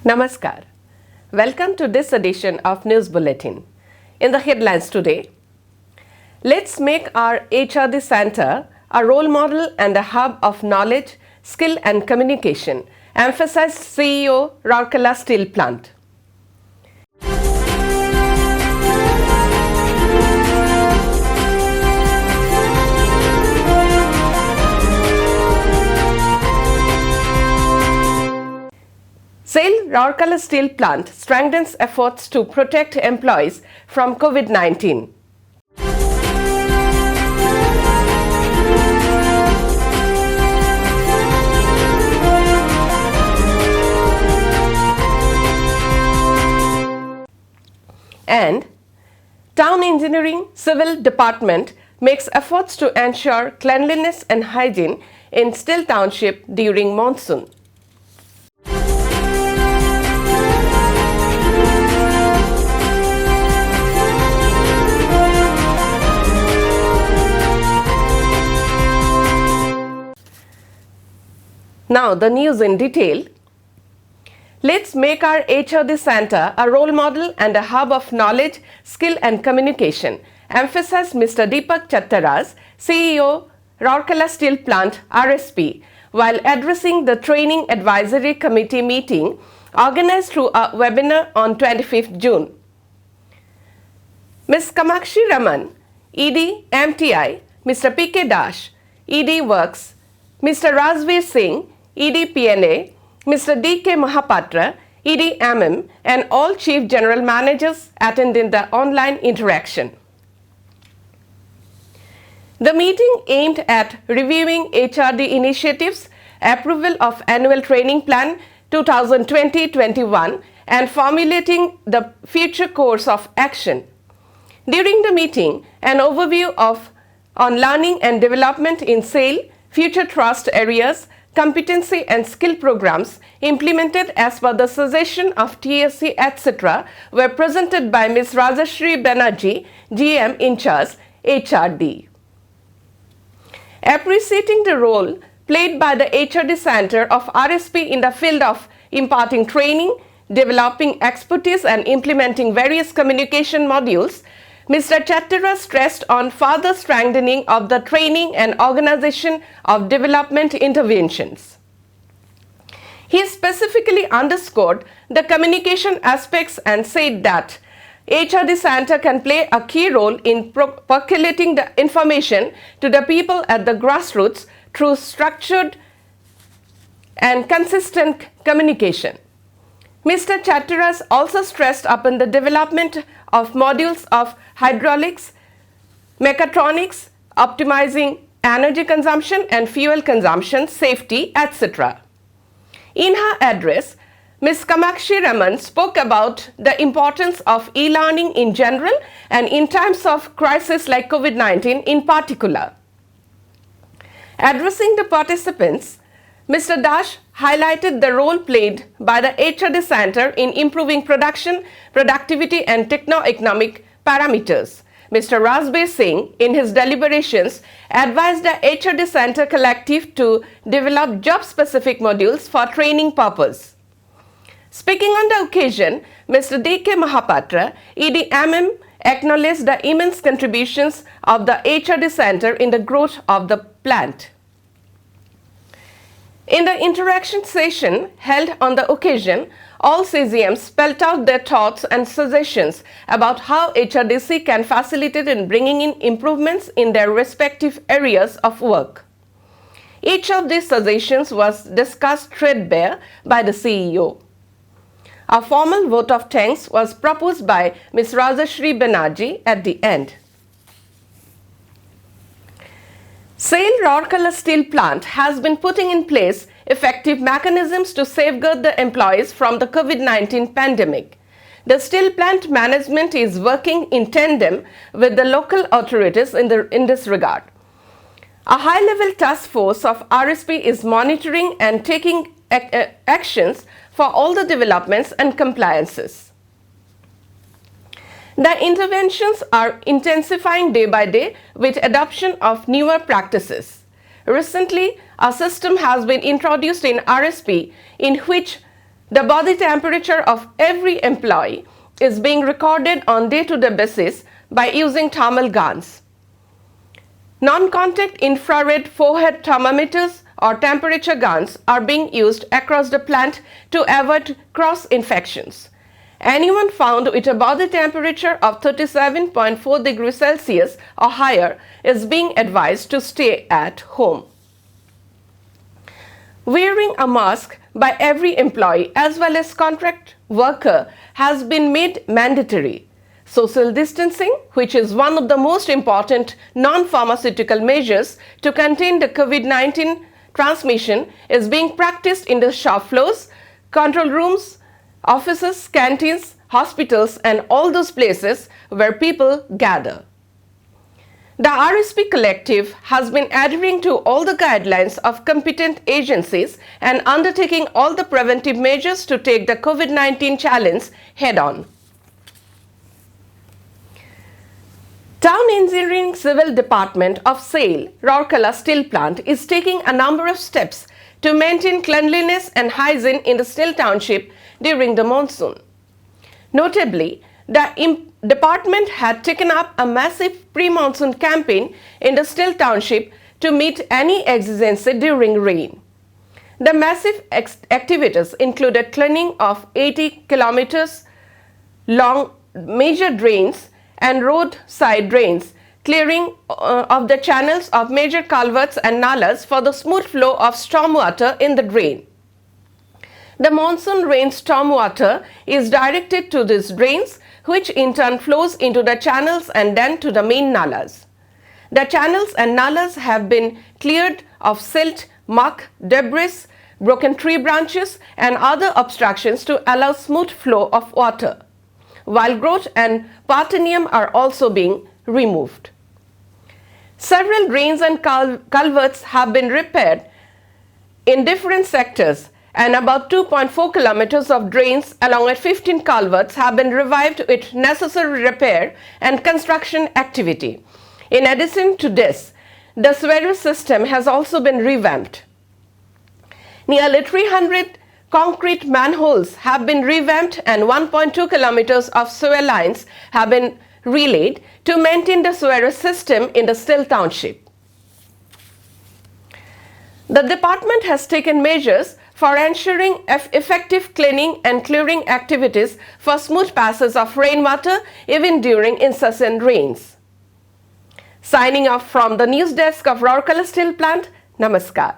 Namaskar. Welcome to this edition of News Bulletin. In the headlines today, let's make our HRD Center a role model and a hub of knowledge, skill and communication, emphasized CEO, Rourkela Steel Plant. SAIL Rourkela Steel Plant strengthens efforts to protect employees from COVID-19. And Town Engineering Civil Department makes efforts to ensure cleanliness and hygiene in Still Township during monsoon. Now the news in detail. Let's make our HRD Center a role model and a hub of knowledge, skill and communication, emphasized Mr. Deepak Chattaras, CEO, Rourkela Steel Plant, RSP, while addressing the Training Advisory Committee meeting organized through a webinar on 25th June. Ms. Kamakshi Raman, ED, MTI, Mr. P.K. Dash, ED Works, Mr. Razveer Singh, ED PNA, Mr. D.K. Mahapatra, ED MM, and all Chief General Managers attended the online interaction. The meeting aimed at reviewing HRD initiatives, approval of Annual Training Plan 2020-21, and formulating the future course of action. During the meeting, an overview on learning and development in SAIL, future thrust areas, competency and skill programs implemented as per the suggestion of TSC etc. were presented by Ms. Rajashri Banerjee, GM in charge, HRD. Appreciating the role played by the HRD Center of RSP in the field of imparting training, developing expertise and implementing various communication modules, Mr. Chattara stressed on further strengthening of the training and organization of development interventions. He specifically underscored the communication aspects and said that HRD Center can play a key role in percolating the information to the people at the grassroots through structured and consistent communication. Mr. Chattaras also stressed upon the development of modules of hydraulics, mechatronics, optimizing energy consumption and fuel consumption, safety, etc. In her address, Ms. Kamakshi Raman spoke about the importance of e-learning in general and in times of crisis like COVID-19 in particular. Addressing the participants, Mr. Dash highlighted the role played by the HRD Center in improving production, productivity and techno-economic parameters. Mr. Razveer Singh, in his deliberations, advised the HRD Center Collective to develop job-specific modules for training purpose. Speaking on the occasion, Mr. D.K. Mahapatra, ED MM, acknowledged the immense contributions of the HRD Center in the growth of the plant. In the interaction session held on the occasion, all CGMs spelled out their thoughts and suggestions about how HRDC can facilitate in bringing in improvements in their respective areas of work. Each of these suggestions was discussed threadbare by the CEO. A formal vote of thanks was proposed by Ms. Rajashri Banerjee at the end. SAIL Rourkela Steel Plant has been putting in place effective mechanisms to safeguard the employees from the COVID-19 pandemic. The steel plant management is working in tandem with the local authorities in this regard. A high-level task force of RSP is monitoring and taking actions for all the developments and compliances. The interventions are intensifying day by day with adoption of newer practices. Recently, a system has been introduced in RSP in which The body temperature of every employee is being recorded on day-to-day basis by using thermal guns. Non-contact infrared forehead thermometers or temperature guns are being used across the plant to avoid cross-infections. Anyone found with a body temperature of 37.4 degrees Celsius or higher is being advised to stay at home. Wearing a mask by every employee as well as contract worker has been made mandatory. Social distancing, which is one of the most important non-pharmaceutical measures to contain the COVID-19 transmission, is being practiced in the shop floors, control rooms, offices, canteens, hospitals, and all those places where people gather. The RSP collective has been adhering to all the guidelines of competent agencies and undertaking all the preventive measures to take the COVID-19 challenge head-on. Town Engineering Civil Department of SAIL, Rourkela Steel Plant is taking a number of steps to maintain cleanliness and hygiene in the steel township during the monsoon. Notably, the department had taken up a massive pre-monsoon campaign in the steel township to meet any exigency during rain. The massive activities included cleaning of 80 kilometers long major drains and roadside drains, clearing of the channels of major culverts and nalas for the smooth flow of stormwater in the drain. The monsoon rain stormwater is directed to these drains, which in turn flows into the channels and then to the main nalas. The channels and nalas have been cleared of silt, muck, debris, broken tree branches and other obstructions to allow smooth flow of water, while growth and partenium are also being removed. Several drains and culverts have been repaired in different sectors, and about 2.4 kilometers of drains along with 15 culverts have been revived with necessary repair and construction activity. In addition to this, the sewerage system has also been revamped. Nearly 300 concrete manholes have been revamped and 1.2 kilometers of sewer lines have been relayed to maintain the sewerage system in the steel township. The department has taken measures for ensuring effective cleaning and clearing activities for smooth passage of rainwater even during incessant rains. Signing off from the news desk of Rourkela Steel Plant, Namaskar.